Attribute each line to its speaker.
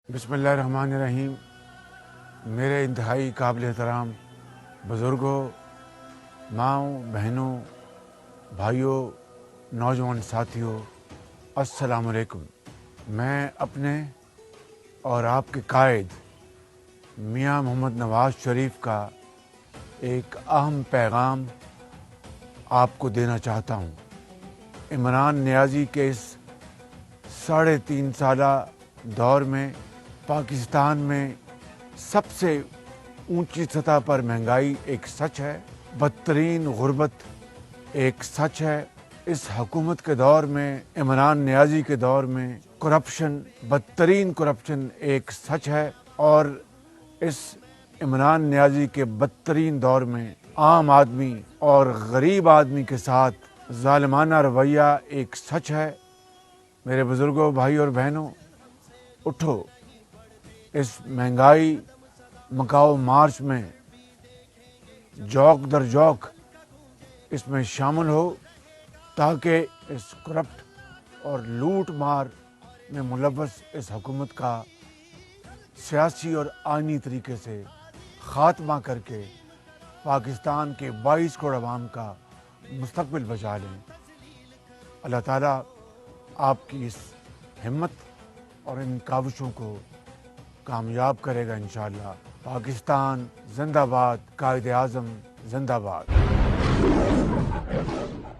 Speaker 1: बिस्मिल्लाहिर्रहमानिर्रहीम। मेरे इंतहाई काबिल एहतराम बुज़ुर्गों, माँओं, बहनों, भाइयों, नौजवान साथियों, अस्सलामु अलैकुम। मैं अपने और आपके कायद मियाँ मोहम्मद नवाज़ शरीफ का एक अहम पैगाम आपको देना चाहता हूँ। इमरान नियाज़ी के इस 3.5 साला दौर में पाकिस्तान में सबसे ऊंची सतह पर महंगाई एक सच है, बदतरीन गुर्बत एक सच है। इस हुकूमत के दौर में, इमरान नियाज़ी के दौर में करप्शन, बदतरीन करप्शन एक सच है। और इस इमरान नियाज़ी के बदतरीन दौर में आम आदमी और गरीब आदमी के साथ ज़ालिमाना रवैया एक सच है। मेरे बुज़ुर्गों, भाई और बहनों, उठो, इस महंगाई मकाओ मार्च में जौक दर जौक इसमें शामिल हो, ताकि इस करप्ट और लूट मार में मुलव्वस इस हुकूमत का सियासी और आइनी तरीके से ख़ात्मा करके पाकिस्तान के 22 करोड़ अवाम का मुस्तक़बिल बचा लें। अल्लाह ताला आपकी इस हिम्मत और इन काविशों को कामयाब करेगा इंशाअल्लाह। पाकिस्तान जिंदाबाद, कायदे आज़म जिंदाबाद।